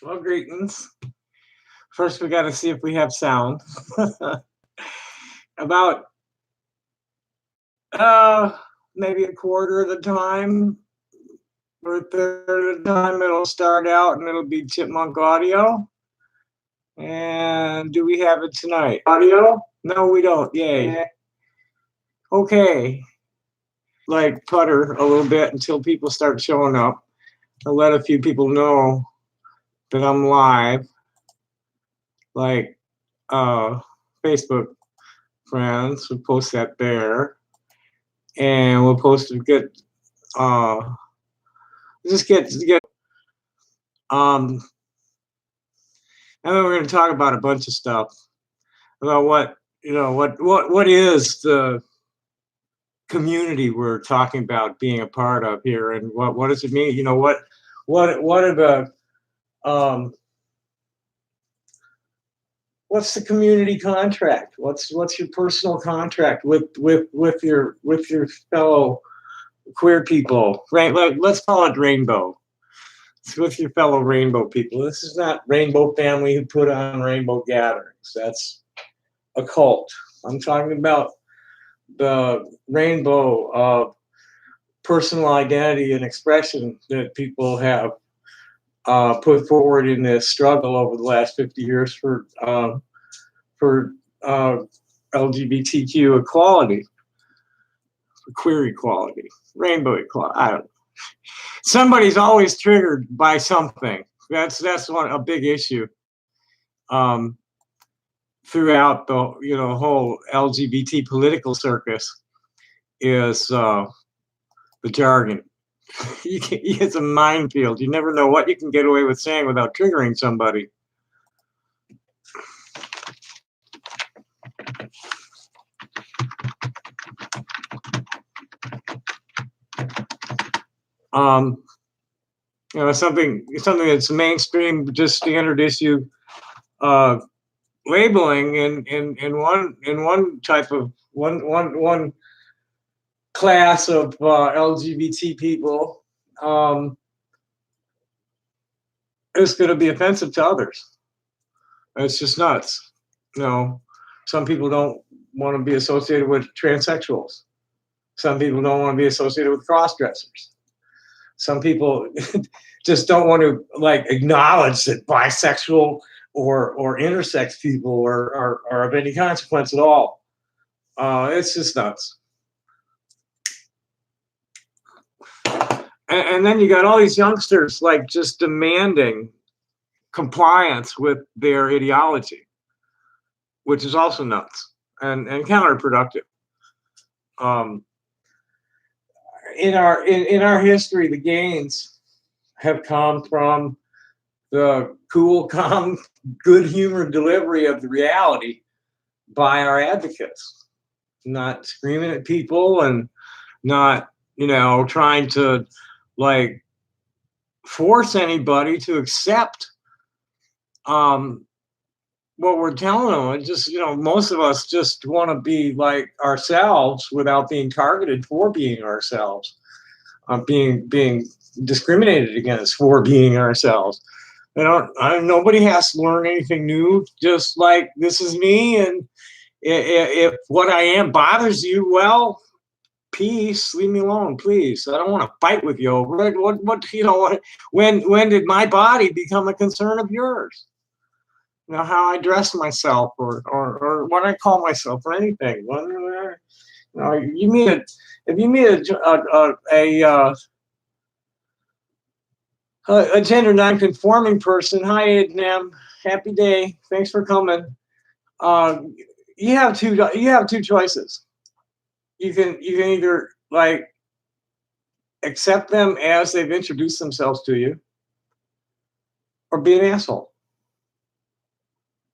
Well, greetings. First, we got to see if we have sound. About maybe a quarter of the time or a third of the time, it'll start out and it'll be chipmunk audio. And do we have it tonight? Audio? No, we don't. Yay. Okay. Like putter a little bit until people start showing up. I'll let a few people know that I'm live. Like Facebook friends, we'll post that there. And we'll post to get and then we're going to talk about a bunch of stuff about what is the community we're talking about being a part of here, and what does it mean? What are the what's the community contract? What's your personal contract with your fellow queer people? Right? Let's call it rainbow. It's with your fellow rainbow people. This is not Rainbow Family who put on rainbow gatherings. That's a cult. I'm talking about the rainbow of personal identity and expression that people have put forward in this struggle over the last 50 years for LGBTQ equality, for queer equality, rainbow equality. I don't know. Somebody's always triggered by something. That's a big issue throughout the whole LGBT political circus is the jargon. It's a minefield. You never know what you can get away with saying without triggering somebody. Something that's mainstream, just standard issue labeling in one type of one class of LGBT people is going to be offensive to others. It's just nuts. Some people don't want to be associated with transsexuals. Some people don't want to be associated with cross-dressers. Some people just don't want to acknowledge that bisexual or intersex people are of any consequence at all. It's just nuts. And then you got all these youngsters just demanding compliance with their ideology, which is also nuts and counterproductive. In our history, the gains have come from the cool, calm, good-humored delivery of the reality by our advocates, not screaming at people and not trying to force anybody to accept what we're telling them. It's just most of us just want to be like ourselves without being targeted for being ourselves, being discriminated against for being ourselves. Nobody has to learn anything new. Just this is me, and if what I am bothers you, well, peace, leave me alone, please. I don't want to fight with you over it. When did my body become a concern of yours? How I dress myself or what I call myself or anything. If you meet a gender non-conforming person, hi Adnam, happy day, thanks for coming. You have two choices. You can either accept them as they've introduced themselves to you, or be an asshole,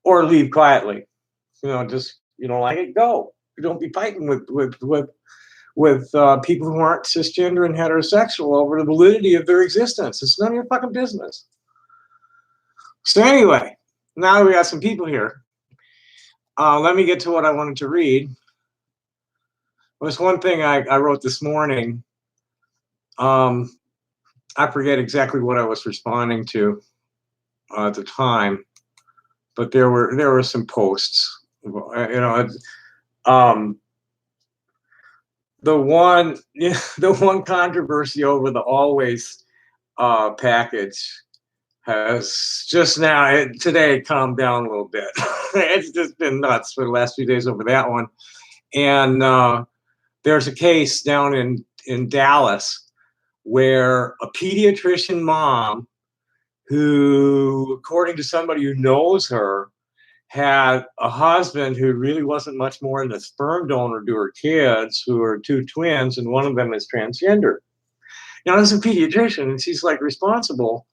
or leave quietly. Just you don't like it, go. You don't be fighting with people who aren't cisgender and heterosexual over the validity of their existence. It's none of your fucking business. So anyway, now we got some people here. Let me get to what I wanted to read. There's one thing I wrote this morning. I forget exactly what I was responding to. at the time, but there were some posts. Um, the one the one controversy over the Always package has just now today calmed down a little bit. It's just been nuts for the last few days over that one. And there's a case down in Dallas where a pediatrician mom who, according to somebody who knows her, had a husband who really wasn't much more than a sperm donor to her kids, who are two twins, and one of them is transgender. Now, as a pediatrician, and she's like responsible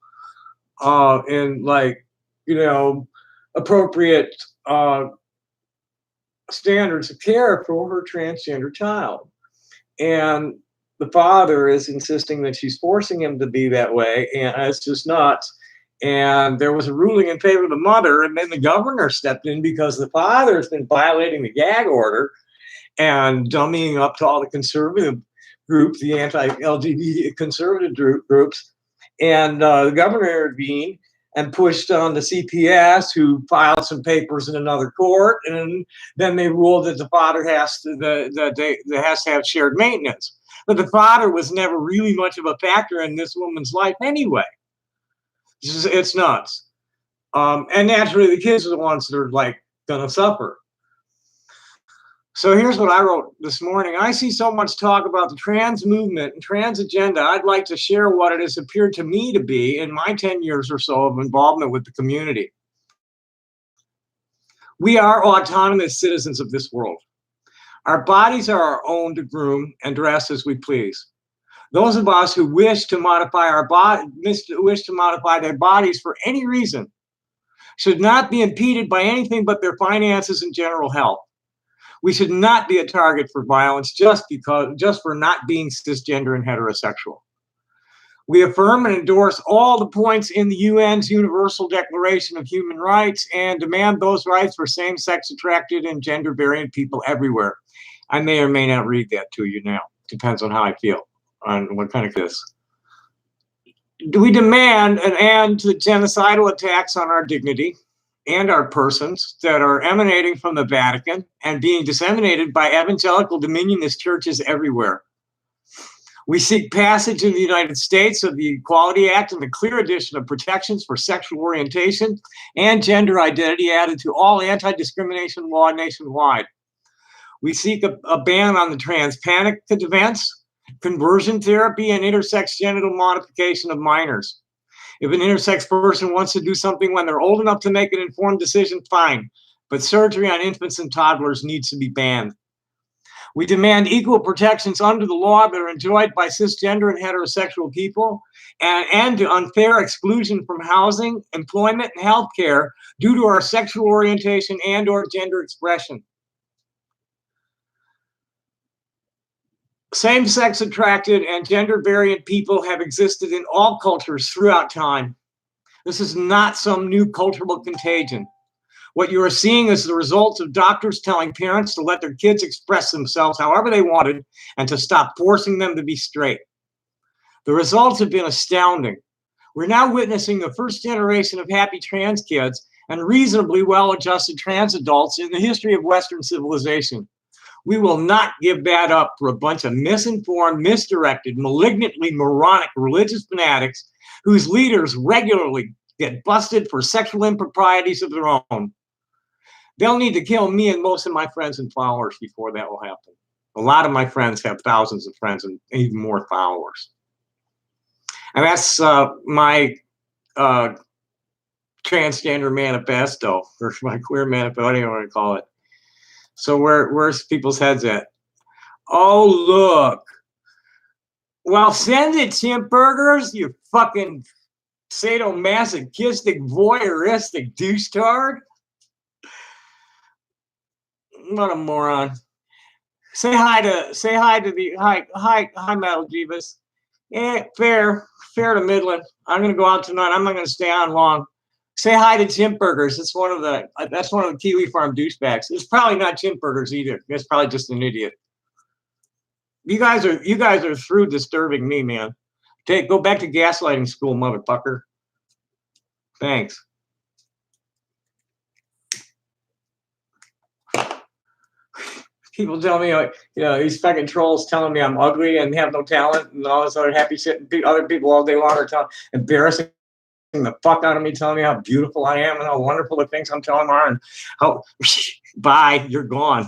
in like, appropriate standards of care for her transgender child. And the father is insisting that she's forcing him to be that way, and it's just nuts. And there was a ruling in favor of the mother, and then the governor stepped in because the father's been violating the gag order and dummying up to all the conservative groups, the anti-LGBT conservative groups. And the governor intervened and pushed on the CPS, who filed some papers in another court, and then they ruled that the father has to have shared maintenance. But the father was never really much of a factor in this woman's life anyway. It's nuts. And naturally, the kids are the ones that are like gonna suffer. So here's what I wrote this morning. I see so much talk about the trans movement and trans agenda. I'd like to share what it has appeared to me to be in my 10 years or so of involvement with the community. We are autonomous citizens of this world. Our bodies are our own to groom and dress as we please. Those of us who wish to modify their bodies for any reason should not be impeded by anything but their finances and general health. We should not be a target for violence just for not being cisgender and heterosexual. We affirm and endorse all the points in the UN's Universal Declaration of Human Rights and demand those rights for same-sex attracted and gender variant people everywhere. I may or may not read that to you now. Depends on how I feel, on what kind of this. Do we demand an end to the genocidal attacks on our dignity and our persons that are emanating from the Vatican and being disseminated by evangelical dominionist churches everywhere? We seek passage in the United States of the Equality Act and the clear addition of protections for sexual orientation and gender identity added to all anti-discrimination law nationwide. We seek a ban on the trans panic events, conversion therapy, and intersex genital modification of minors. If an intersex person wants to do something when they're old enough to make an informed decision, fine. But surgery on infants and toddlers needs to be banned. We demand equal protections under the law that are enjoyed by cisgender and heterosexual people, and end to unfair exclusion from housing, employment, and health care due to our sexual orientation and or gender expression. Same-sex attracted and gender variant people have existed in all cultures throughout time. This is not some new cultural contagion. What you are seeing is the result of doctors telling parents to let their kids express themselves however they wanted and to stop forcing them to be straight. The results have been astounding. We're now witnessing the first generation of happy trans kids and reasonably well-adjusted trans adults in the history of Western civilization. We will not give that up for a bunch of misinformed, misdirected, malignantly moronic religious fanatics whose leaders regularly get busted for sexual improprieties of their own. They'll need to kill me and most of my friends and followers before that will happen. A lot of my friends have thousands of friends and even more followers. And that's my transgender manifesto, or my queer manifesto, whatever you want to call it. So where's people's heads at? Oh, look. Well, send it, chimp burgers, you fucking sadomasochistic, voyeuristic douche-tard. What a moron. Say hi to Metal Jeebus. Yeah, fair to Midland. I'm gonna go out tonight. I'm not gonna stay on long. Say hi to Chimp Burgers. That's one of the Kiwi Farm douchebags. It's probably not Chimp Burgers either. It's probably just an idiot. You guys are through disturbing me, man. Go back to gaslighting school, motherfucker. Thanks. People tell me, these fucking trolls telling me I'm ugly and have no talent and all this other happy shit. And other people all day long are embarrassing the fuck out of me, telling me how beautiful I am and how wonderful the things I'm telling them are, and how bye, you're gone.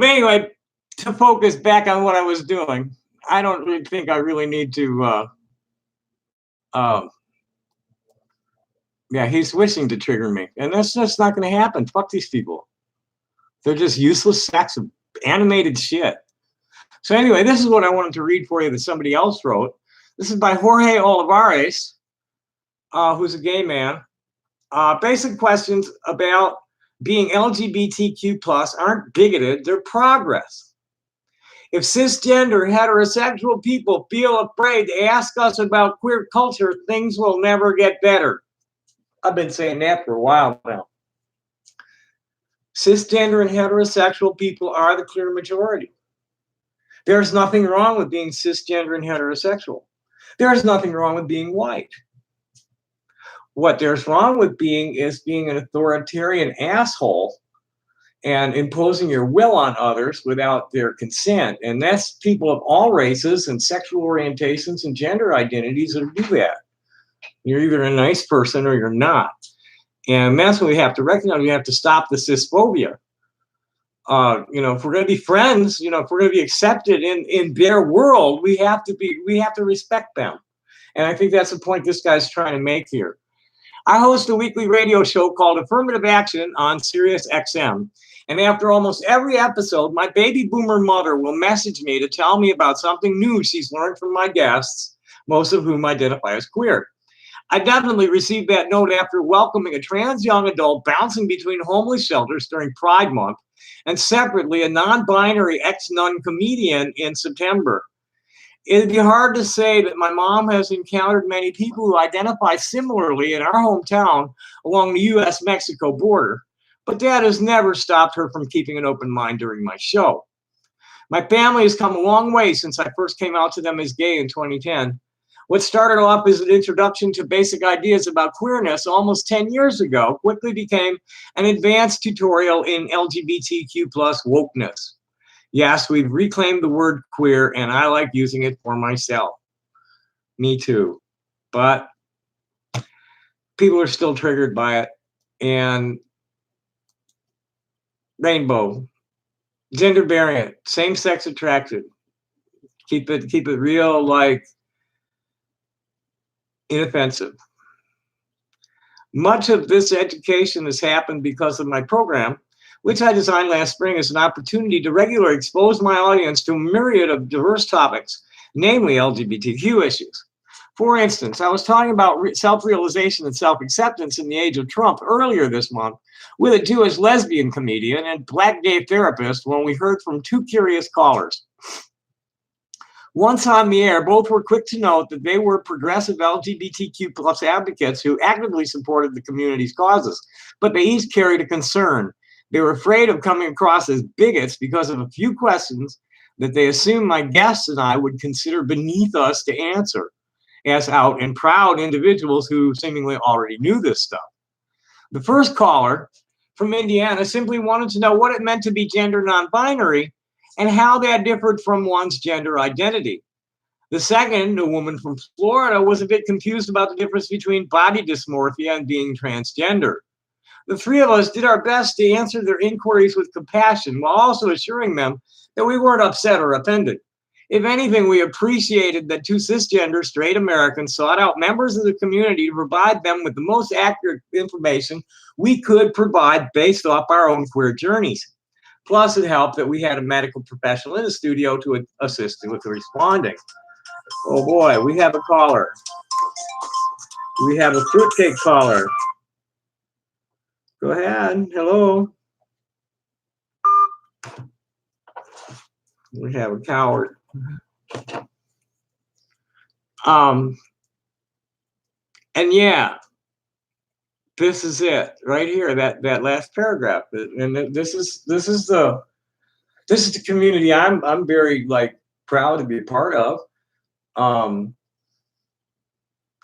Anyway, to focus back on what I was doing, I don't really think I really need to. Yeah, he's wishing to trigger me, and that's just not going to happen. Fuck these people. They're just useless sacks of animated shit. So anyway, this is what I wanted to read for you that somebody else wrote. This is by Jorge Olivares, who's a gay man. Basic questions about being LGBTQ plus aren't bigoted, they're progress. If cisgender heterosexual people feel afraid to ask us about queer culture, things will never get better. I've been saying that for a while now. Cisgender and heterosexual people are the clear majority. There's nothing wrong with being cisgender and heterosexual. There's nothing wrong with being white. What there's wrong with is being an authoritarian asshole and imposing your will on others without their consent. And that's people of all races and sexual orientations and gender identities that do that. You're either a nice person or you're not. And that's what we have to recognize. We have to stop the cisphobia. If we're going to be friends, if we're going to be accepted in their world, we have to respect them. And I think that's the point this guy's trying to make here. I host a weekly radio show called Affirmative Action on Sirius XM. And after almost every episode, my baby boomer mother will message me to tell me about something new she's learned from my guests, most of whom identify as queer. I definitely received that note after welcoming a trans young adult bouncing between homeless shelters during Pride Month, and separately a non-binary ex-nun comedian in September. It'd be hard to say that my mom has encountered many people who identify similarly in our hometown along the U.S.-Mexico border, but that has never stopped her from keeping an open mind during my show. My family has come a long way since I first came out to them as gay in 2010. What started off as an introduction to basic ideas about queerness almost 10 years ago quickly became an advanced tutorial in LGBTQ plus wokeness. Yes, we've reclaimed the word queer, and I like using it for myself. Me too. But people are still triggered by it. And rainbow, gender variant, same-sex attracted. Keep it real, like, inoffensive. Much of this education has happened because of my program, which I designed last spring as an opportunity to regularly expose my audience to a myriad of diverse topics, namely LGBTQ issues. For instance, I was talking about self-realization and self-acceptance in the age of Trump earlier this month with a Jewish lesbian comedian and black gay therapist when we heard from two curious callers. Once on the air, both were quick to note that they were progressive LGBTQ plus advocates who actively supported the community's causes, but they each carried a concern. They were afraid of coming across as bigots because of a few questions that they assumed my guests and I would consider beneath us to answer, as out and proud individuals who seemingly already knew this stuff. The first caller from Indiana simply wanted to know what it meant to be gender non-binary and how that differed from one's gender identity. The second, a woman from Florida, was a bit confused about the difference between body dysmorphia and being transgender. The three of us did our best to answer their inquiries with compassion while also assuring them that we weren't upset or offended. If anything, we appreciated that two cisgender straight Americans sought out members of the community to provide them with the most accurate information we could provide based off our own queer journeys. Plus, it helped that we had a medical professional in the studio to assist with responding. Oh boy, we have a caller. We have a fruitcake caller. Go ahead. Hello. We have a coward. And yeah, this is it right here. That last paragraph, and this is the community I'm very proud to be a part of.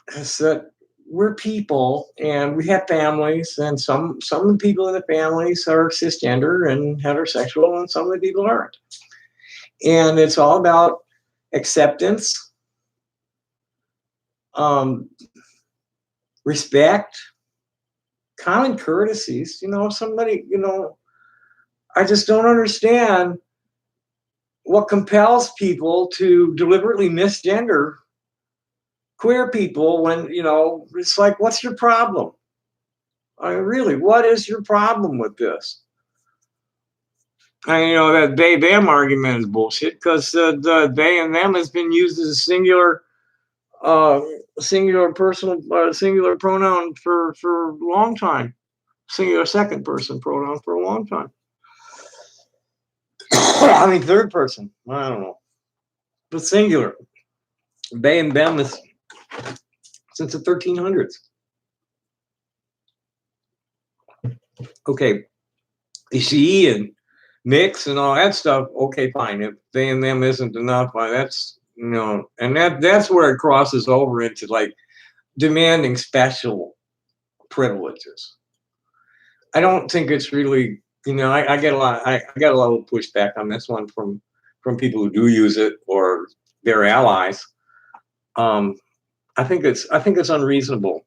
is that we're people and we have families, and some of the people in the families are cisgender and heterosexual, and some of the people aren't. And it's all about acceptance, um, respect, common courtesies. Somebody, I just don't understand what compels people to deliberately misgender queer people when, it's like, what's your problem? I mean, really, what is your problem with this? And that they them argument is bullshit, because the they and them has been used as a uh, singular pronoun for a long time, singular second person pronoun for a long time. I mean, third person. I don't know, but singular. They and them is since the 1300s. Okay, she and mix and all that stuff. Okay, fine. If they and them isn't enough, that's and that's where it crosses over into like demanding special privileges. I don't think it's really, I get a lot. I get a lot of pushback on this one from people who do use it or their allies. Um, I think it's unreasonable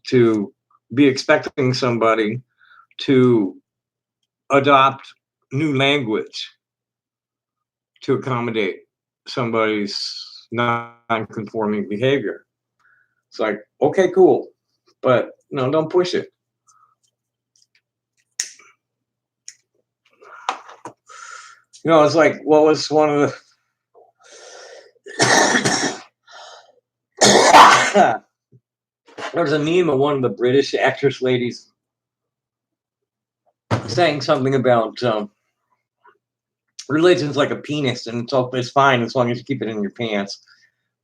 to be expecting somebody to adopt new language to accommodate somebody's non-conforming behavior. It's like, okay, cool, but no, don't push it. It's like, what was one of the there was a meme of one of the British actress ladies saying something about religion's like a penis, and it's fine as long as you keep it in your pants.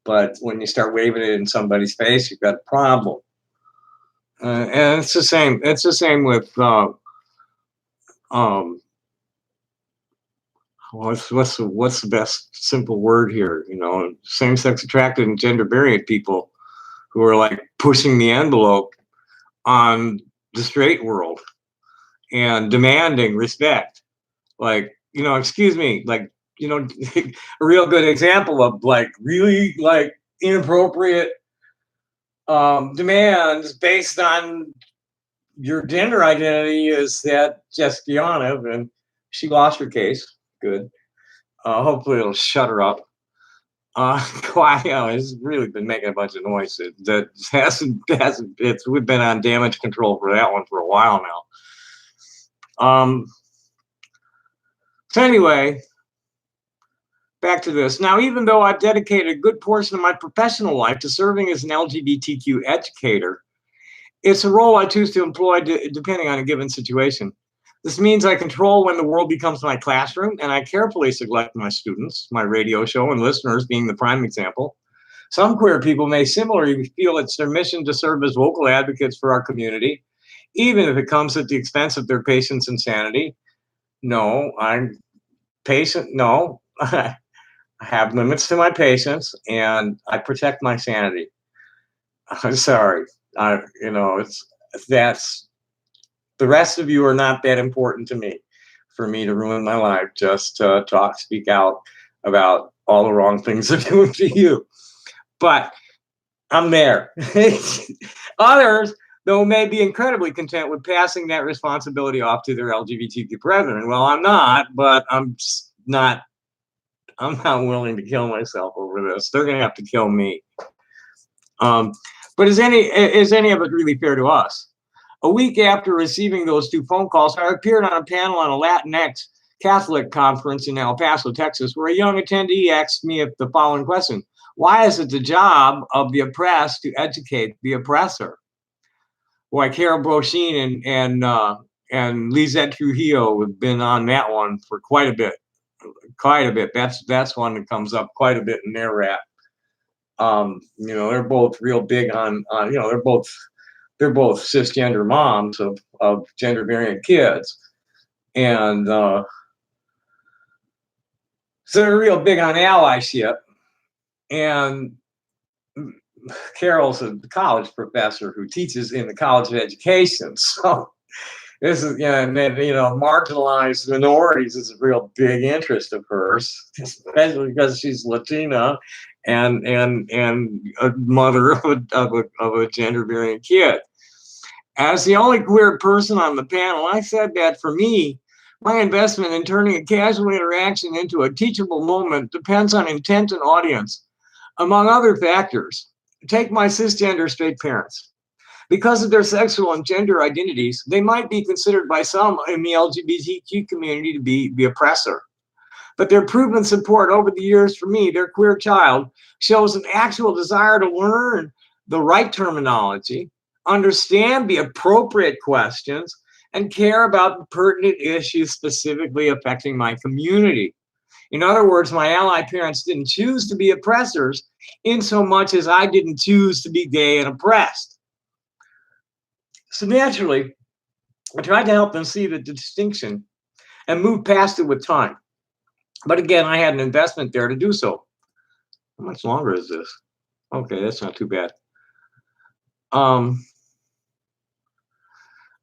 But when you start waving it in somebody's face, you've got a problem. And it's the same. It's the same with um, what's the best simple word here? Same-sex attracted and gender variant people who are like pushing the envelope on the straight world and demanding respect. Like, excuse me, like, a real good example of like really like inappropriate demands based on your gender identity is that Jessica Yaniv, and she lost her case. Good. Hopefully it'll shut her up. It's really been making a bunch of noise. That hasn't. We've been on damage control for that one for a while now. So anyway, back to this. Now, even though I've dedicated a good portion of my professional life to serving as an LGBTQ educator, it's a role I choose to employ depending on a given situation. This means I control when the world becomes my classroom, and I carefully select my students, my radio show, and listeners being the prime example. Some queer people may similarly feel it's their mission to serve as vocal advocates for our community, even if it comes at the expense of their patience and sanity. No, I'm patient. No, I have limits to my patience, and I protect my sanity. I'm sorry. That's the rest of you are not that important to me for me to ruin my life just to speak out about all the wrong things they're doing to you. But I'm there. Others, though, may be incredibly content with passing that responsibility off to their LGBTQ brethren. Well, I'm not, but I'm not willing to kill myself over this. They're going to have to kill me. But is any of it really fair to us? A week after receiving those two phone calls, I appeared on a panel on a Latinx Catholic conference in El Paso, Texas, where a young attendee asked me the following question: why is it the job of the oppressed to educate the oppressor? Boy, Carol Broshine and Lizette Trujillo have been on that one for quite a bit. That's one that comes up quite a bit in their rap. They're both real big on they're both cisgender moms of gender variant kids, and so they're real big on allyship. And Carol's a college professor who teaches in the College of Education. So this is, marginalized minorities is a real big interest of hers, especially because she's Latina and a mother of a gender variant kid. As the only queer person on the panel, I said that for me, my investment in turning a casual interaction into a teachable moment depends on intent and audience, among other factors. Take my cisgender straight parents. Because of their sexual and gender identities, they might be considered by some in the LGBTQ community to be the oppressor. But their proven support over the years for me, their queer child, shows an actual desire to learn the right terminology, understand the appropriate questions, and care about the pertinent issues specifically affecting my community. In other words, my ally parents didn't choose to be oppressors in so much as I didn't choose to be gay and oppressed. So naturally, I tried to help them see the distinction and move past it with time. But again, I had an investment there to do so. How much longer is this? Okay, that's not too bad.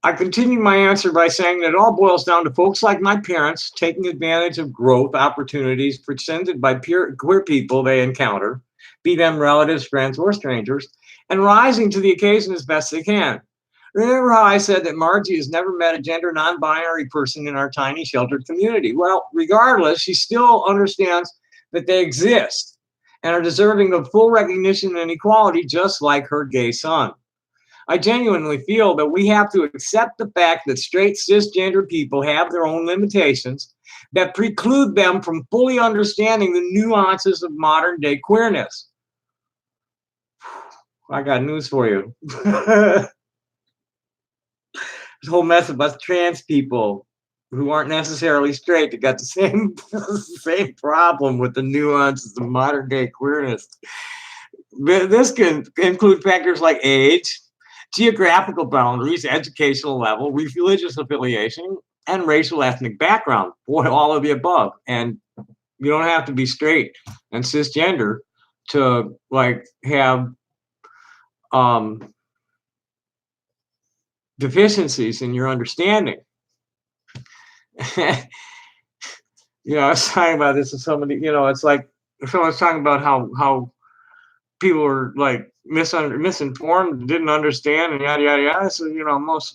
I continue my answer by saying that it all boils down to folks like my parents taking advantage of growth opportunities presented by queer people they encounter, be them relatives, friends, or strangers, and rising to the occasion as best they can. Remember how I said that Margie has never met a gender non-binary person in our tiny sheltered community? Well, regardless, she still understands that they exist and are deserving of full recognition and equality, just like her gay son. I genuinely feel that we have to accept the fact that straight cisgender people have their own limitations that preclude them from fully understanding the nuances of modern day queerness. I got news for you. This whole mess of us trans people who aren't necessarily straight that got the same problem with the nuances of modern day queerness. This can include factors like age, geographical boundaries, educational level, religious affiliation, and racial ethnic background. Boy, all of the above. And you don't have to be straight and cisgender to like have deficiencies in your understanding. I was talking about this with somebody, it's like someone's talking about how people are like misinformed, didn't understand, and yada yada yada. So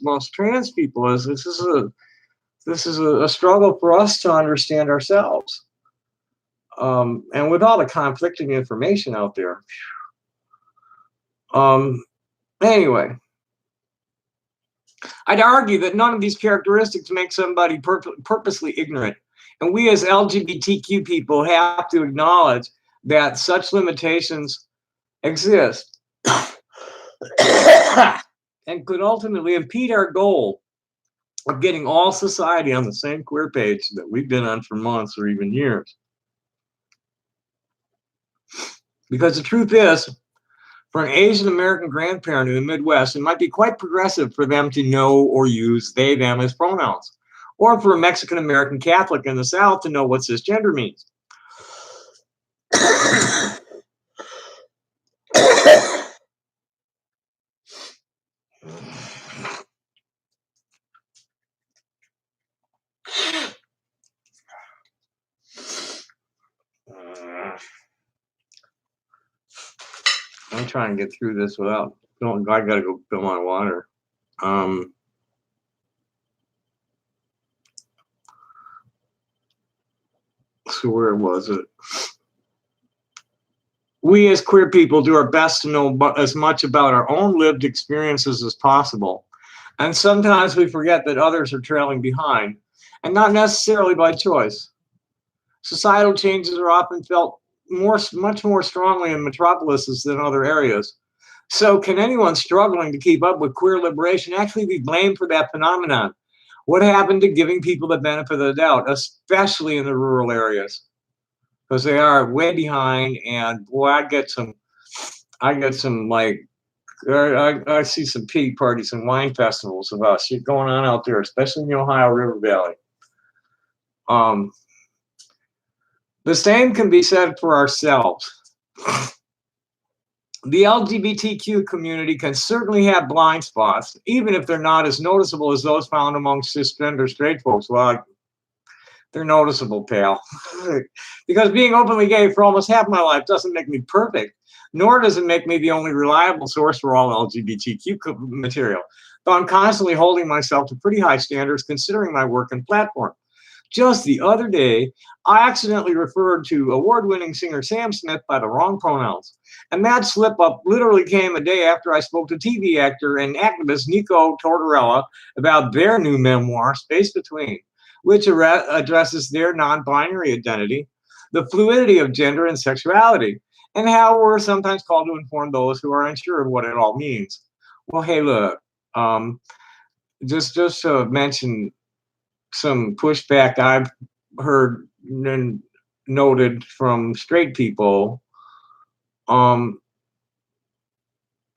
most trans people this is a struggle for us to understand ourselves, and with all the conflicting information out there. Anyway, I'd argue that none of these characteristics make somebody purposely ignorant, and we as LGBTQ people have to acknowledge that such limitations exist and could ultimately impede our goal of getting all society on the same queer page that we've been on for months or even years. Because the truth is, for an Asian American grandparent in the Midwest, it might be quite progressive for them to know or use they, them as pronouns, or for a Mexican American Catholic in the South to know what cisgender means. I'm trying to get through this without going. I gotta go fill my water. So where was it? We as queer people do our best to know as much about our own lived experiences as possible. And sometimes we forget that others are trailing behind, and not necessarily by choice. Societal changes are often felt much more strongly in metropolises than other areas. So can anyone struggling to keep up with queer liberation actually be blamed for that phenomenon? What happened to giving people the benefit of the doubt, especially in the rural areas? Because they are way behind, and boy, I get some like, I see some pity parties and wine festivals of shit going on out there, especially in the Ohio River Valley. The same can be said for ourselves. The LGBTQ community can certainly have blind spots, even if they're not as noticeable as those found among cisgender straight folks. Well, they're noticeable, pal. Because being openly gay for almost half my life doesn't make me perfect, nor does it make me the only reliable source for all LGBTQ material. Though I'm constantly holding myself to pretty high standards considering my work and platform. Just the other day, I accidentally referred to award-winning singer Sam Smith by the wrong pronouns. And that slip-up literally came a day after I spoke to TV actor and activist Nico Tortorella about their new memoir, Space Between, which addresses their non-binary identity, the fluidity of gender and sexuality, and how we're sometimes called to inform those who are unsure of what it all means. Well, hey, look, um, just to mention some pushback I've heard and noted from straight people. Um,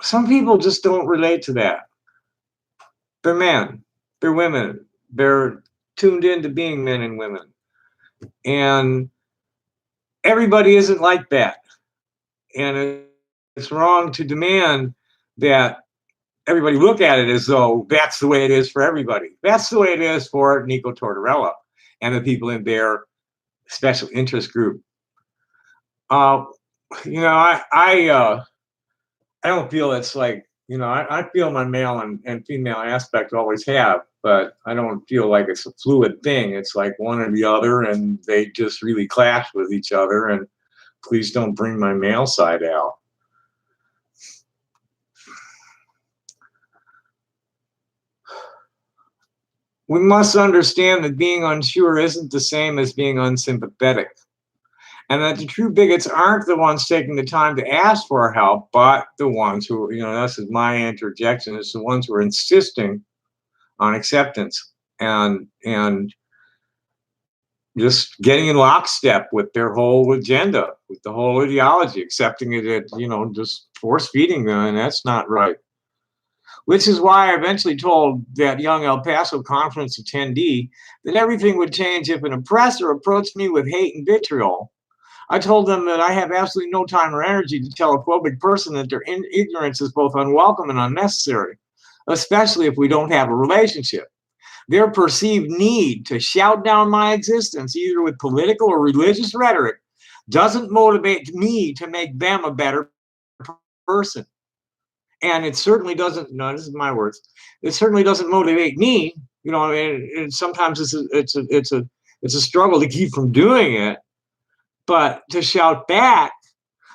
some people just don't relate to that. They're men, they're women, they're tuned into being men and women, and everybody isn't like that. And it's wrong to demand that everybody look at it as though that's the way it is for everybody. That's the way it is for Nico Tortorella and the people in their special interest group. Uh, you know, I don't feel it's like, I feel my male and female aspect always have, but I don't feel like it's a fluid thing. It's like one or the other, and they just really clash with each other. And please don't bring my male side out. We must understand that being unsure isn't the same as being unsympathetic, and that the true bigots aren't the ones taking the time to ask for our help, but the ones who, this is my interjection, it's the ones who are insisting on acceptance and just getting in lockstep with their whole agenda, with the whole ideology, accepting it, just force feeding them, and that's not right. Which is why I eventually told that young El Paso conference attendee that everything would change if an oppressor approached me with hate and vitriol. I told them that I have absolutely no time or energy to tell a phobic person that their ignorance is both unwelcome and unnecessary, especially if we don't have a relationship. Their perceived need to shout down my existence, either with political or religious rhetoric, doesn't motivate me to make them a better person. And it certainly doesn't, no, this is my words, it certainly doesn't motivate me. Sometimes it's a struggle to keep from doing it, but to shout back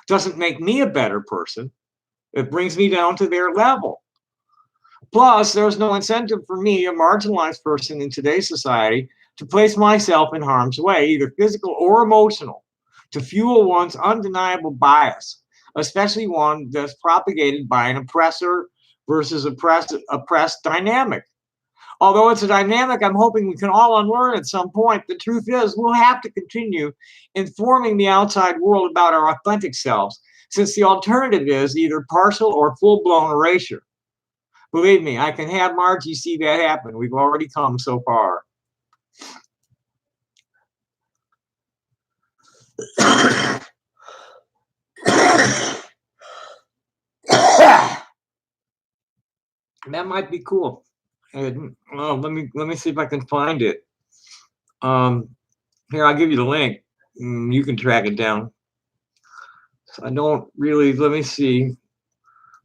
doesn't make me a better person. It brings me down to their level. Plus, there's no incentive for me, a marginalized person in today's society, to place myself in harm's way, either physical or emotional, to fuel one's undeniable bias, especially one that's propagated by an oppressor versus oppressed dynamic. Although it's a dynamic I'm hoping we can all unlearn at some point, the truth is we'll have to continue informing the outside world about our authentic selves, since the alternative is either partial or full-blown erasure. Believe me, I can have Margie see that happen. We've already come so far. That might be cool. Let me see if I can find it. Here, I'll give you the link. You can track it down. So I don't really. Let me see.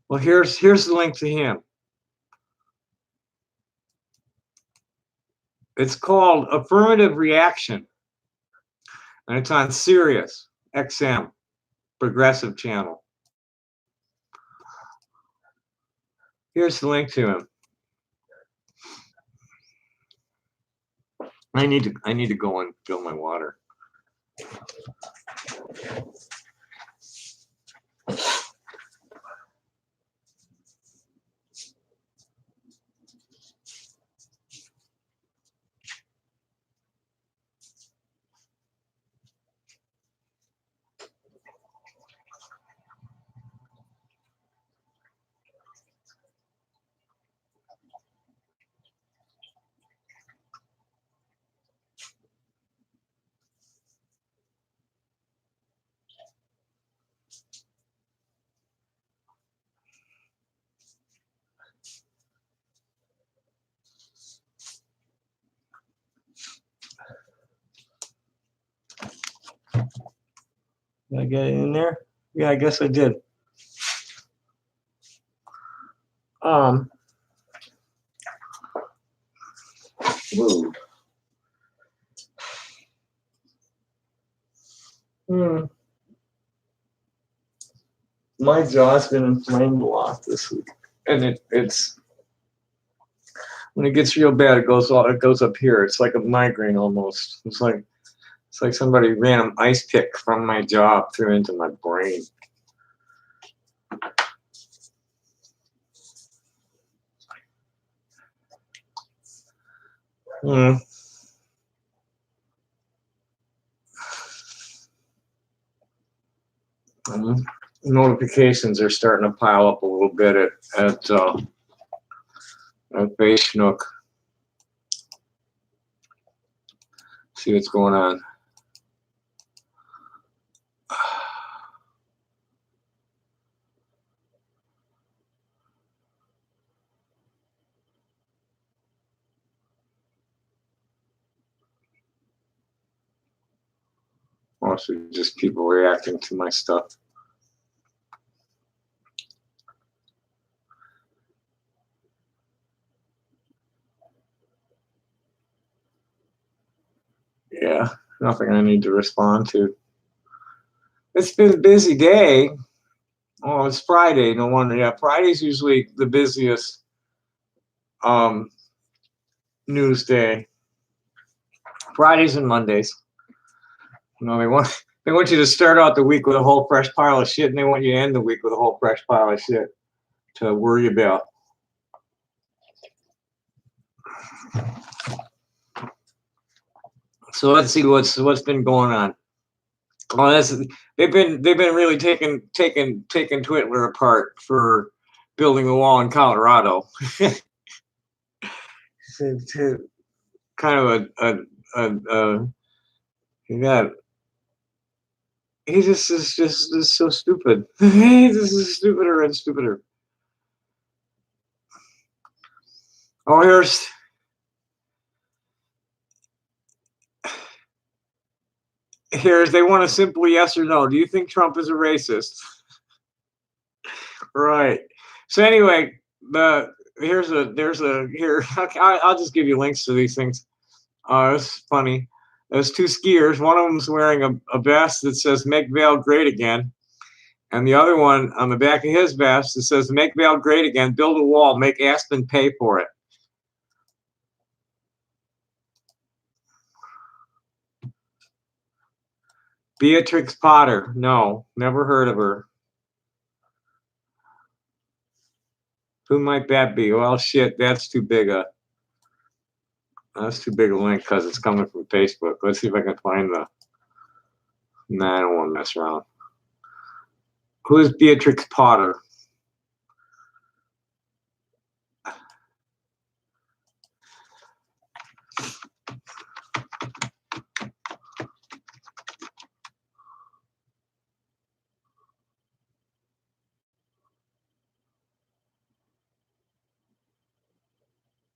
Well, here's the link to him. It's called Affirmative Reaction, and it's on Sirius XM, progressive channel. Here's the link to him. I need to go and fill my water. Did I get it in there? Yeah, I guess I did. Woo. My jaw's been inflamed a lot this week, and it's when it gets real bad, it goes up here. It's like a migraine almost. It's like somebody ran an ice pick from my jaw through into my brain. Notifications are starting to pile up a little bit at Facebook. See what's going on. Mostly just people reacting to my stuff. Yeah, nothing I need to respond to. It's been a busy day. Oh, it's Friday. No wonder. Yeah, Friday's usually the busiest news day. Fridays and Mondays. You know, they want you to start out the week with a whole fresh pile of shit, and they want you to end the week with a whole fresh pile of shit to worry about. So let's see what's been going on. Oh, they've been really taking Twitter apart for building a wall in Colorado. Kind of yeah. He just is so stupid. This is stupider and stupider. Oh, here's they want a simple yes or no. Do you think Trump is a racist? Right. So anyway, here. I'll just give you links to these things. It's funny. There's two skiers. One of them's wearing a vest that says "Make Vail Great Again," and the other one on the back of his vest that says "Make Vail Great Again. Build a wall. Make Aspen pay for it." Beatrix Potter. No, never heard of her. Who might that be? Well, shit, that's too big a link because it's coming from Facebook. Let's see if I can find the. Nah, I don't want to mess around. Who is Beatrix Potter?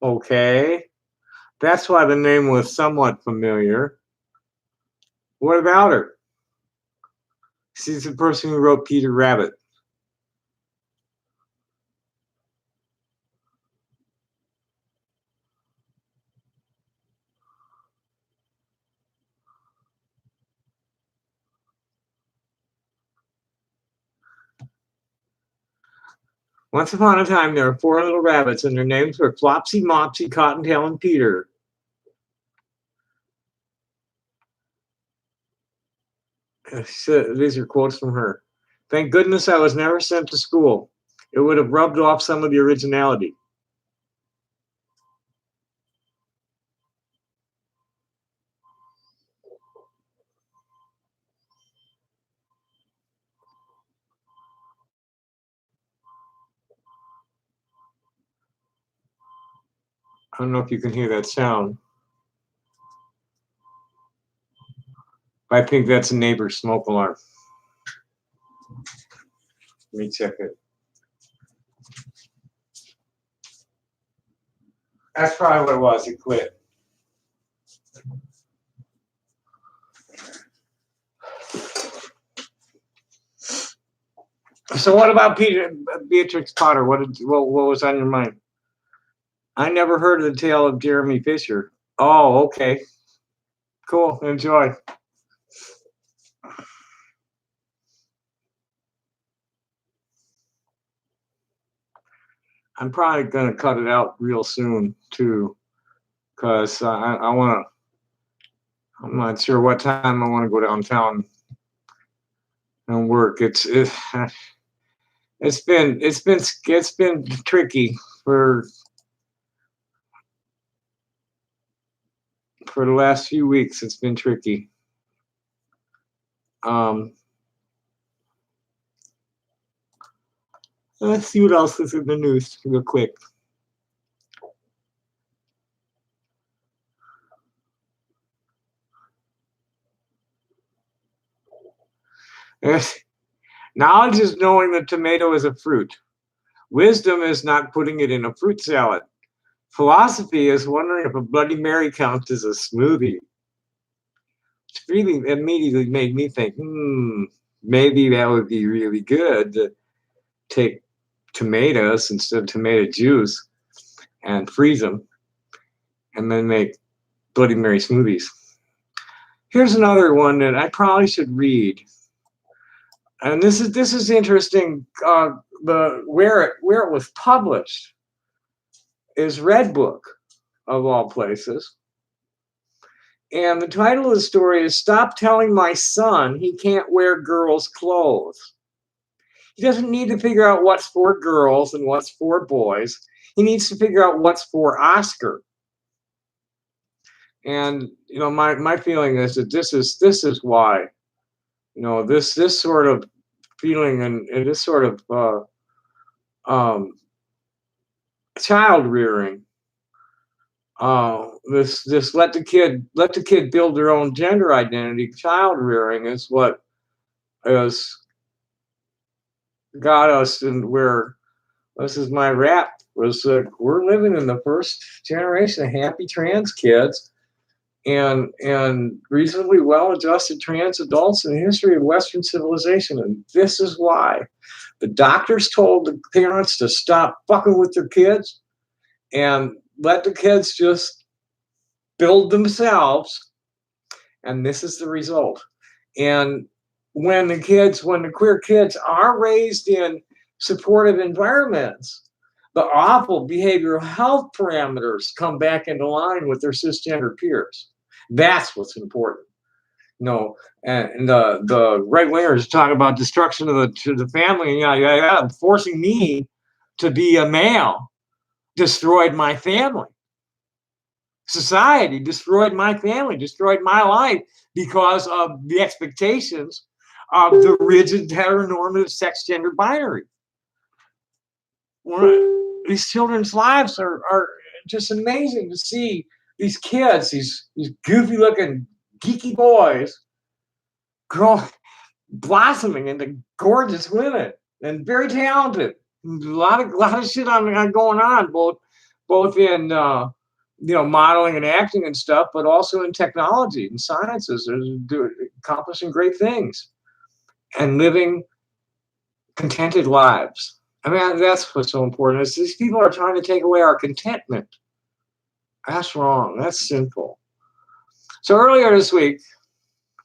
Okay. That's why the name was somewhat familiar. What about her? She's the person who wrote Peter Rabbit. Once upon a time, there were 4 little rabbits, and their names were Flopsy, Mopsy, Cottontail, and Peter. These are quotes from her. Thank goodness I was never sent to school. It would have rubbed off some of the originality. I don't know if you can hear that sound. I think that's a neighbor's smoke alarm. Let me check it. That's probably what it was. It quit. So what about Beatrix Potter? What was on your mind? I never heard of the tale of Jeremy Fisher. Oh, okay, cool. Enjoy. I'm probably gonna cut it out real soon too, cause I wanna. I'm not sure what time I want to go downtown and work. It's been tricky for the last few weeks. It's been tricky. Um, let's see what else is in the news real quick. Knowledge is knowing the tomato is a fruit. Wisdom is not putting it in a fruit salad. Philosophy is wondering if a Bloody Mary counts as a smoothie. It really immediately made me think, maybe that would be really good to take tomatoes instead of tomato juice and freeze them and then make Bloody Mary smoothies. Here's another one that I probably should read. And this is interesting. The where it was published is Redbook, of all places. And the title of the story is "Stop Telling My Son He Can't Wear Girls' Clothes." He doesn't need to figure out what's for girls and what's for boys. He needs to figure out what's for Oscar. And my feeling is that this is why this sort of feeling and this sort of child rearing, this let the kid build their own gender identity. Child rearing is what has got us, and where this is my rap was we're living in the first generation of happy trans kids and reasonably well-adjusted trans adults in the history of Western civilization. And this is why the doctors told the parents to stop fucking with their kids and let the kids just build themselves. And this is the result. And when the queer kids are raised in supportive environments, the awful behavioral health parameters come back into line with their cisgender peers. That's what's important. And the right wingers talk about destruction of the family, and forcing me to be a male destroyed my family. Society destroyed my family, destroyed my life because of the expectations of the rigid heteronormative sex gender binary. These children's lives are just amazing to see. These kids, these goofy looking geeky boys grow, blossoming into gorgeous women and very talented. A lot of shit going on, both in modeling and acting and stuff, but also in technology and sciences. They're accomplishing great things and living contented lives. I mean, that's what's so important. Is these people are trying to take away our contentment. That's wrong. That's sinful. So earlier this week,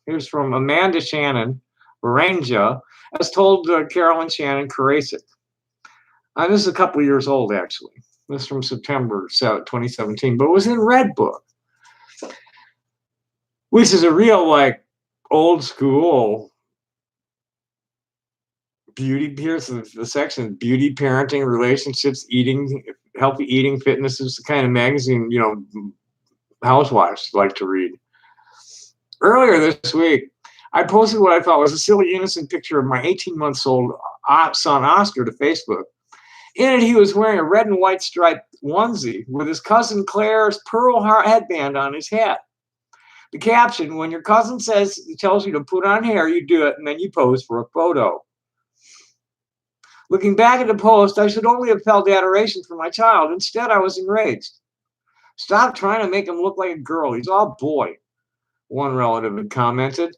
here's from Amanda Shannon, Varanga, as told Carolyn Shannon Karasik. This is a couple of years old, actually. This is from September 2017, but it was in Redbook, which is a real, old school beauty. Here's the section: beauty, parenting, relationships, eating, healthy eating, fitness. Is the kind of magazine housewives like to read. Earlier this week, I posted what I thought was a silly, innocent picture of my 18-month-old son Oscar to Facebook. In it, he was wearing a red and white striped onesie with his cousin Claire's pearl headband on his head. The caption: when your cousin tells you to put on hair, you do it, and then you pose for a photo. Looking back at the post, I should only have felt adoration for my child. Instead, I was enraged. Stop trying to make him look like a girl. He's all boy, one relative had commented.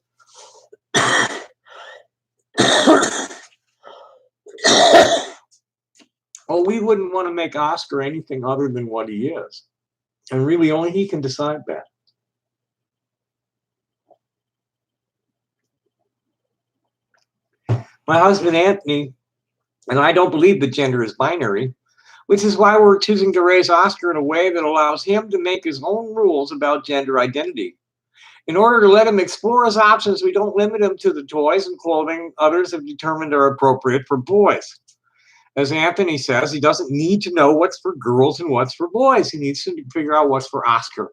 we wouldn't want to make Oscar anything other than what he is. And really only he can decide that. My husband, Anthony, and I don't believe that gender is binary, which is why we're choosing to raise Oscar in a way that allows him to make his own rules about gender identity. In order to let him explore his options, we don't limit him to the toys and clothing others have determined are appropriate for boys. As Anthony says, he doesn't need to know what's for girls and what's for boys. He needs to figure out what's for Oscar.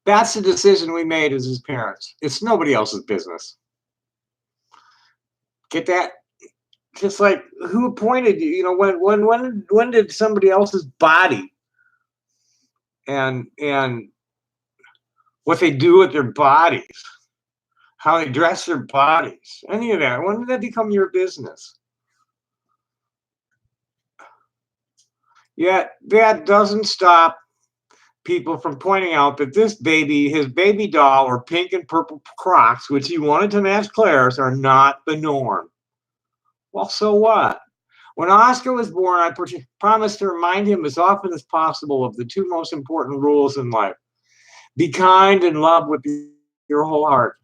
That's the decision we made as his parents. It's nobody else's business. Get that? Just like who appointed you? You know, when did somebody else's body and what they do with their bodies, how they dress their bodies, any of that, when did that become your business? Yet that doesn't stop people from pointing out that this baby, his baby doll, or pink and purple Crocs, which he wanted to match Claire's, are not the norm. Well, so what? When Oscar was born, I promised to remind him as often as possible of the two most important rules in life. Be kind and love with your whole heart.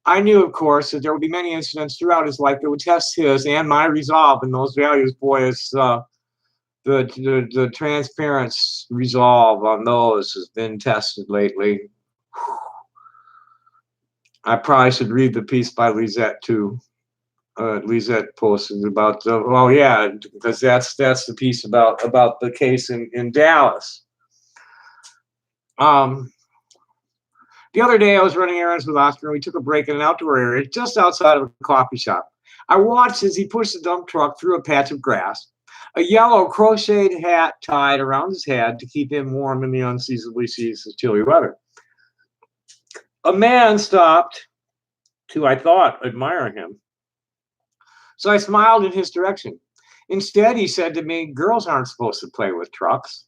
I knew, of course, that there would be many incidents throughout his life that would test his and my resolve in those values. Boy, it's the transparent resolve on those has been tested lately. I probably should read the piece by Lisette too. Lisette posted about oh yeah, because that's the piece about the case in Dallas. The other day I was running errands with Oscar and we took a break in an outdoor area just outside of a coffee shop. I watched as he pushed the dump truck through a patch of grass. A yellow crocheted hat tied around his head to keep him warm in the unseasonably chilly weather. A man stopped to, I thought, admire him. So I smiled in his direction. Instead, he said to me, "Girls aren't supposed to play with trucks."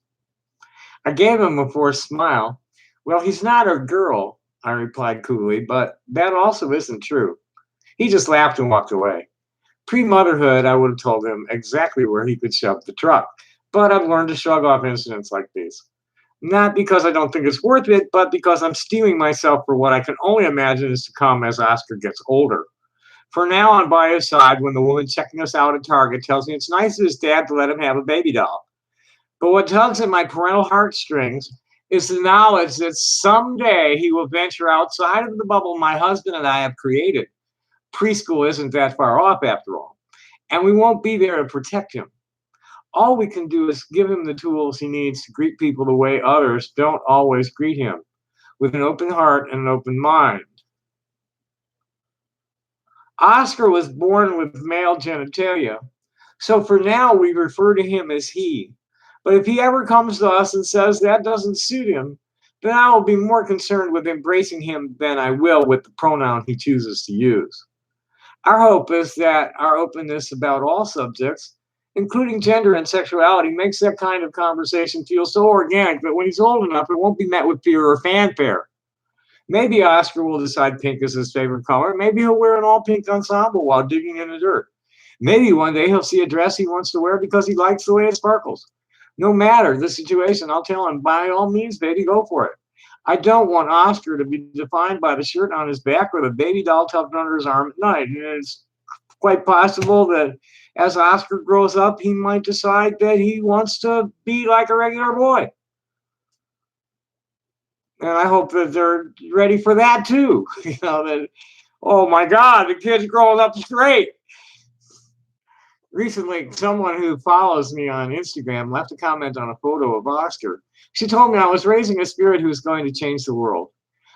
I gave him a forced smile. "Well, he's not a girl," I replied coolly, "but that also isn't true." He just laughed and walked away. Pre-motherhood, I would have told him exactly where he could shove the truck, but I've learned to shrug off incidents like these. Not because I don't think it's worth it, but because I'm steeling myself for what I can only imagine is to come as Oscar gets older. For now, I'm by his side when the woman checking us out at Target tells me it's nice of his dad to let him have a baby doll. But what tugs at my parental heartstrings is the knowledge that someday he will venture outside of the bubble my husband and I have created. Preschool isn't that far off after all, and we won't be there to protect him. All we can do is give him the tools he needs to greet people the way others don't always greet him, with an open heart and an open mind. Oscar was born with male genitalia, so for now we refer to him as he. But if he ever comes to us and says that doesn't suit him, then I will be more concerned with embracing him than I will with the pronoun he chooses to use. Our hope is that our openness about all subjects, including gender and sexuality, makes that kind of conversation feel so organic that when he's old enough, it won't be met with fear or fanfare. Maybe Oscar will decide pink is his favorite color. Maybe he'll wear an all pink ensemble while digging in the dirt. Maybe one day he'll see a dress he wants to wear because he likes the way it sparkles. No matter the situation, I'll tell him, by all means, baby, go for it. I don't want Oscar to be defined by the shirt on his back or the baby doll tucked under his arm at night. And it's quite possible that as Oscar grows up, he might decide that he wants to be like a regular boy. And I hope that they're ready for that too. You know, that, oh my God, the kid's growing up straight. Recently, someone who follows me on Instagram left a comment on a photo of Oscar. She told me I was raising a spirit who was going to change the world.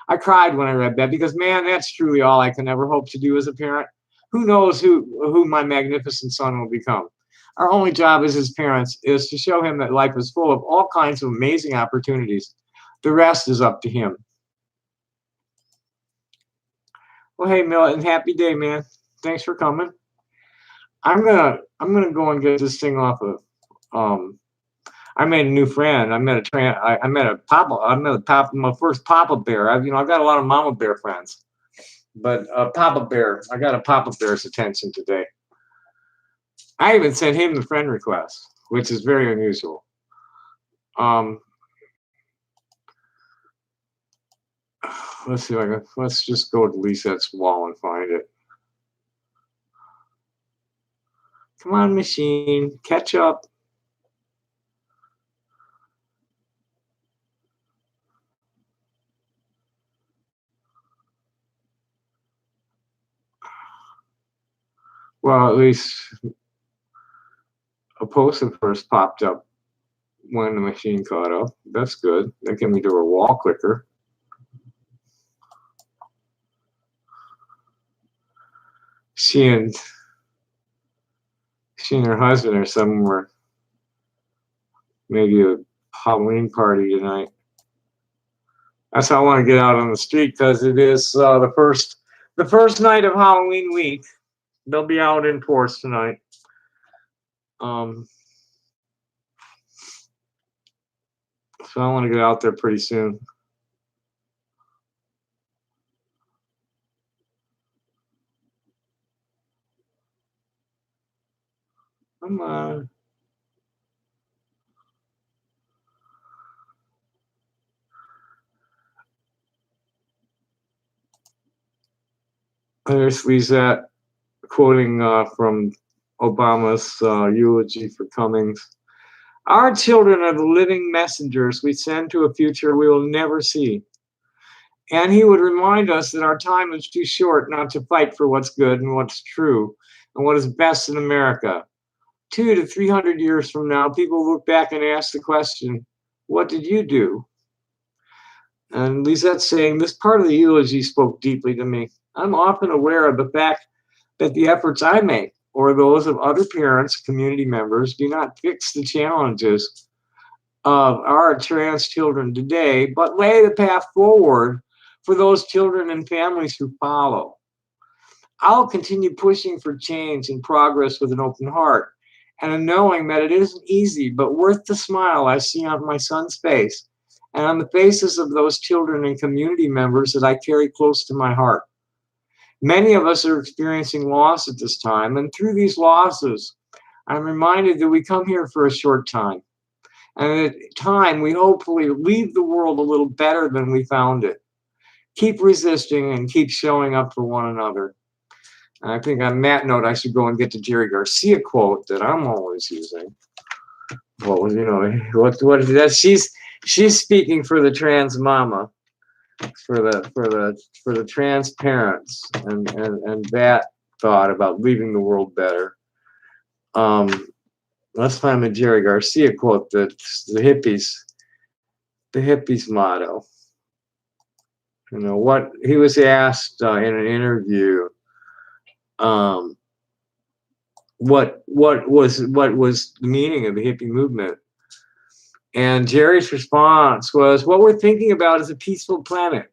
I cried when I read that because, man, that's truly all I can ever hope to do as a parent. Who knows who my magnificent son will become? Our only job as his parents is to show him that life is full of all kinds of amazing opportunities. The rest is up to him. Well, hey, Milton, happy day, man. Thanks for coming. I'm gonna go and get this thing off of. I made a new friend. I met my first Papa Bear. I've got a lot of Mama Bear friends. But Papa Bear, I got a Papa Bear's attention today. I even sent him the friend request, which is very unusual. Um, let's see if I can. Let's just go to Lisette's wall and find it. Come on, machine, catch up. Well, at least a post of hers popped up when the machine caught up. That's good. That can we do a wall clicker. She and her husband are somewhere, maybe a Halloween party tonight. That's how I want to get out on the street because it is the first night of Halloween week. They'll be out in force tonight. So I want to get out there pretty soon. Come on. There's Lisette quoting from Obama's eulogy for Cummings. Our children are the living messengers we send to a future we will never see. And he would remind us that our time is too short not to fight for what's good and what's true and what is best in America. 200 to 300 years from now, people look back and ask the question, what did you do? And Lisette's saying, this part of the eulogy spoke deeply to me. I'm often aware of the fact that the efforts I make or those of other parents, community members, do not fix the challenges of our trans children today, but lay the path forward for those children and families who follow. I'll continue pushing for change and progress with an open heart and a knowing that it isn't easy, but worth the smile I see on my son's face and on the faces of those children and community members that I carry close to my heart. Many of us are experiencing loss at this time, and through these losses, I'm reminded that we come here for a short time. And at time, we hopefully leave the world a little better than we found it. Keep resisting and keep showing up for one another. And I think on that note, I should go and get the Jerry Garcia quote that I'm always using. Well, you know, what is that? She's speaking for the trans mama, for the trans parents, and that thought about leaving the world better. Let's find the Jerry Garcia quote that's the hippies motto. You know what he was asked in an interview. What was the meaning of the hippie movement? And Jerry's response was, what we're thinking about is a peaceful planet.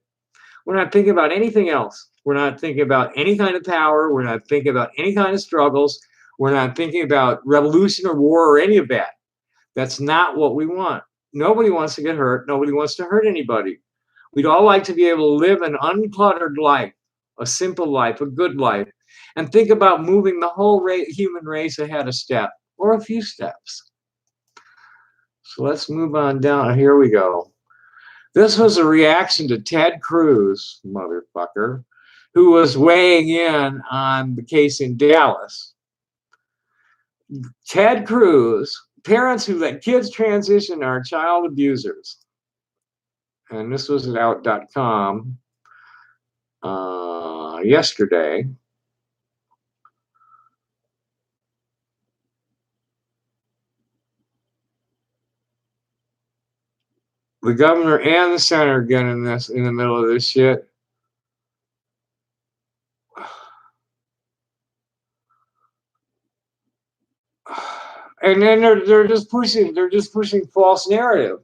We're not thinking about anything else. We're not thinking about any kind of power. We're not thinking about any kind of struggles. We're not thinking about revolution or war or any of that. That's not what we want. Nobody wants to get hurt. Nobody wants to hurt anybody. We'd all like to be able to live an uncluttered life, a simple life, a good life, and think about moving the whole human race ahead a step or a few steps. So let's move on down. Here we go. This was a reaction to Ted Cruz, motherfucker, who was weighing in on the case in Dallas. Ted Cruz, parents who let kids transition are child abusers. And this was at out.com yesterday. The governor and the senator getting this in the middle of this shit. And then they're just pushing false narrative.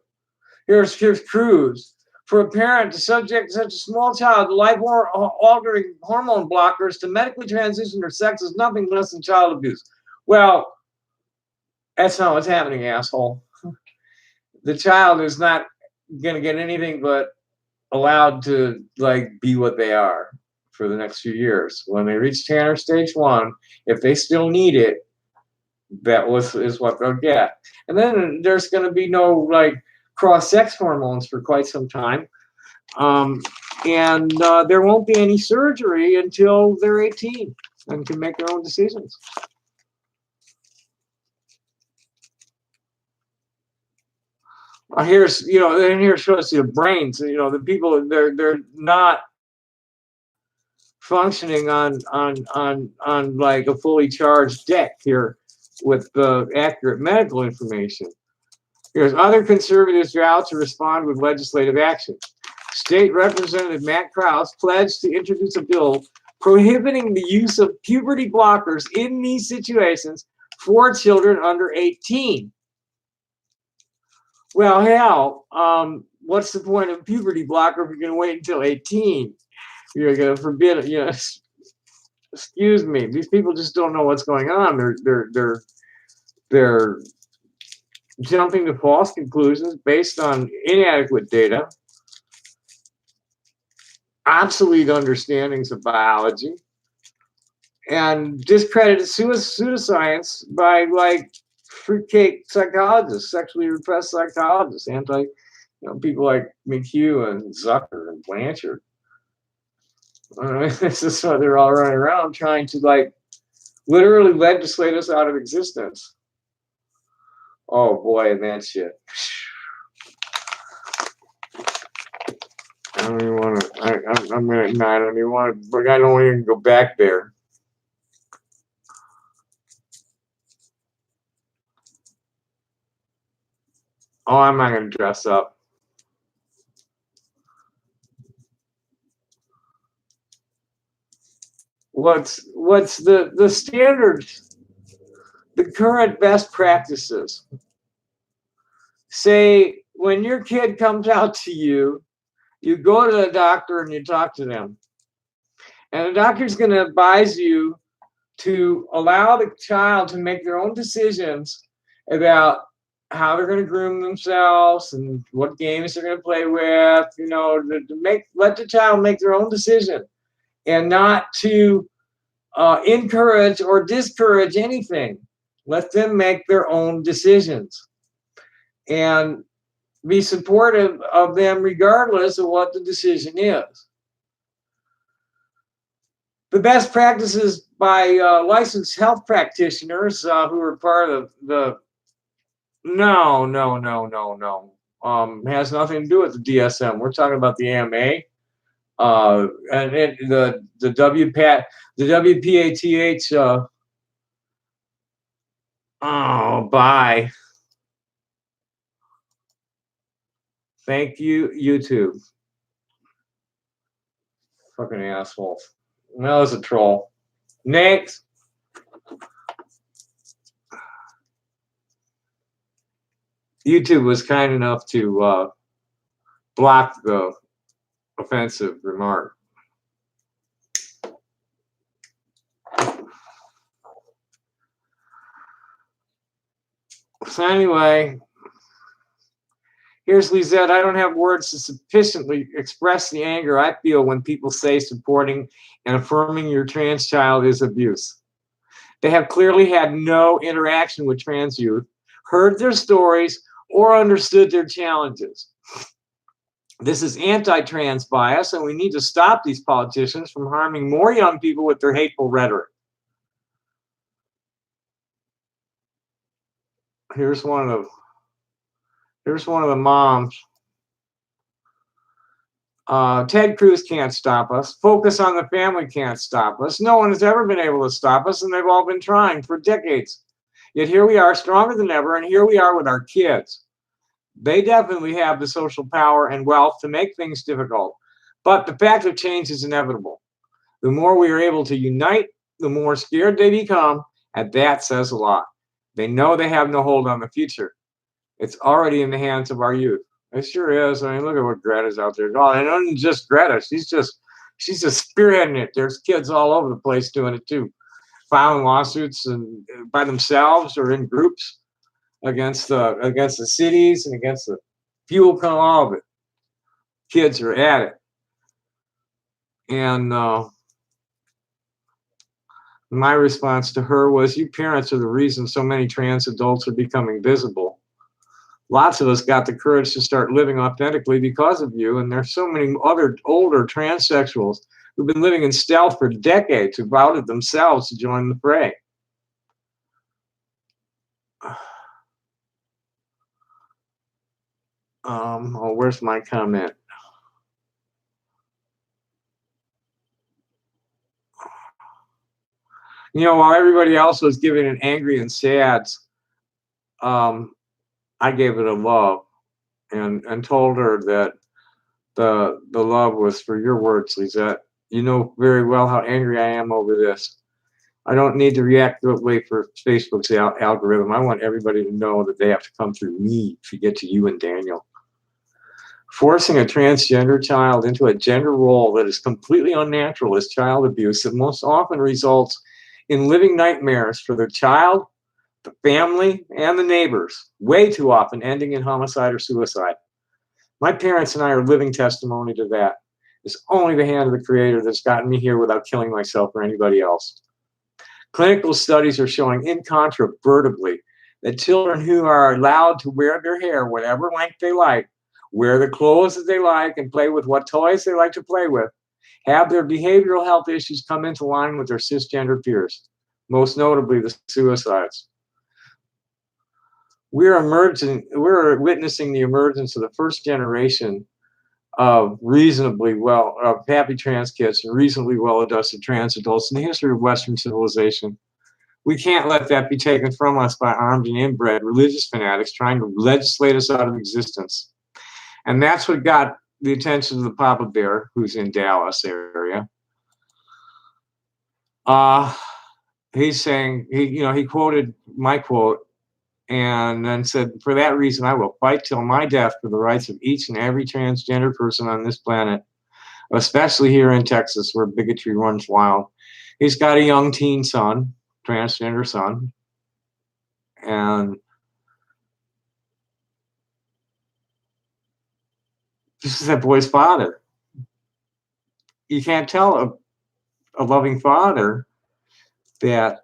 Here's Cruz. For a parent to subject such a small child to life-altering hormone blockers to medically transition their sex is nothing less than child abuse. Well, that's not what's happening, asshole. The child is not going to get anything but allowed to like be what they are for the next few years. When they reach Tanner stage 1, if they still need it, is what they'll get. And then there's going to be no like cross-sex hormones for quite some time. And there won't be any surgery until they're 18 and can make their own decisions. Here's, and here shows you the brains. The people, they're not functioning on like a fully charged deck here with the accurate medical information. Here's other conservatives vow to respond with legislative action. State Representative Matt Krause pledged to introduce a bill prohibiting the use of puberty blockers in these situations for children under 18. Well, hell, what's the point of a puberty blocker if you're going to wait until 18? You're going to forbid it, Excuse me. These people just don't know what's going on. They're jumping to false conclusions based on inadequate data, obsolete understandings of biology, and discredited pseudoscience by like fruitcake psychologists, sexually repressed psychologists, people like McHugh and Zucker and Blanchard. This is why they're all running around trying to like literally legislate us out of existence. Oh boy, and that shit. I don't even want to. I don't even want to. I don't even go back there. Oh, I'm not going to dress up. What's the standards, the current best practices? Say when your kid comes out to you, you go to the doctor and you talk to them. And the doctor's going to advise you to allow the child to make their own decisions about how they're going to groom themselves and what games they're going to play with, let the child make their own decision and not to encourage or discourage anything. Let them make their own decisions and be supportive of them regardless of what the decision is. The best practices by licensed health practitioners who are part of the no, has nothing to do with the DSM. We're talking about the AMA, and the WPATH. Bye. Thank you, YouTube. Fucking assholes. That was a troll. Next. YouTube was kind enough to block the offensive remark. So anyway, here's Lizette. I don't have words to sufficiently express the anger I feel when people say supporting and affirming your trans child is abuse. They have clearly had no interaction with trans youth, heard their stories, or understood their challenges. This is anti-trans bias, and we need to stop these politicians from harming more young people with their hateful rhetoric. Here's one of the moms. Ted Cruz can't stop us. Focus on the Family can't stop us. No one has ever been able to stop us, and they've all been trying for decades. Yet here we are, stronger than ever, and here we are with our kids. They definitely have the social power and wealth to make things difficult. But the fact of change is inevitable. The more we are able to unite, the more scared they become, and that says a lot. They know they have no hold on the future. It's already in the hands of our youth. It sure is. I mean, look at what Greta's out there. Oh, and it isn't just Greta. She's just spearheading it. There's kids all over the place doing it too, filing lawsuits and by themselves or in groups against the cities and against the fuel company, all of it. Kids are at it. And My response to her was, you parents are the reason so many trans adults are becoming visible. Lots of us got the courage to start living authentically because of you, and there's so many other older transsexuals who've been living in stealth for decades who've outed themselves to join the fray. Oh, where's my comment? You know, while everybody else was giving it angry and sad, I gave it a love and told her that the love was for your words, Lisette. You know very well how angry I am over this. I don't need to react that way for Facebook's algorithm. I want everybody to know that they have to come through me to get to you and Daniel. Forcing a transgender child into a gender role that is completely unnatural is child abuse that most often results in living nightmares for the child, the family, and the neighbors, way too often ending in homicide or suicide. My parents and I are living testimony to that. It's only the hand of the Creator that's gotten me here without killing myself or anybody else. Clinical studies are showing incontrovertibly that children who are allowed to wear their hair whatever length they like, wear the clothes that they like, and play with what toys they like to play with, have their behavioral health issues come into line with their cisgender peers, most notably the suicides. We're witnessing the emergence of the first generation of happy trans kids and reasonably well-adjusted trans adults in the history of Western civilization. We can't let that be taken from us by armed and inbred religious fanatics trying to legislate us out of existence. And that's what got the attention of the Papa Bear, who's in Dallas area. He's saying, he quoted my quote and then said, for that reason, I will fight till my death for the rights of each and every transgender person on this planet, especially here in Texas where bigotry runs wild. He's got a young teen son, transgender son, and this is that boy's father. You can't tell a loving father that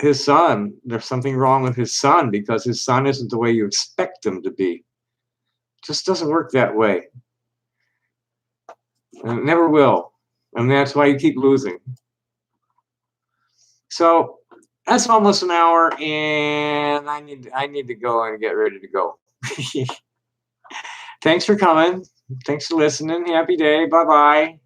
his son, there's something wrong with his son because his son isn't the way you expect him to be. It just doesn't work that way. And it never will. And that's why you keep losing. So that's almost an hour, and I need to go and get ready to go. Thanks for coming. Thanks for listening. Happy day. Bye-bye.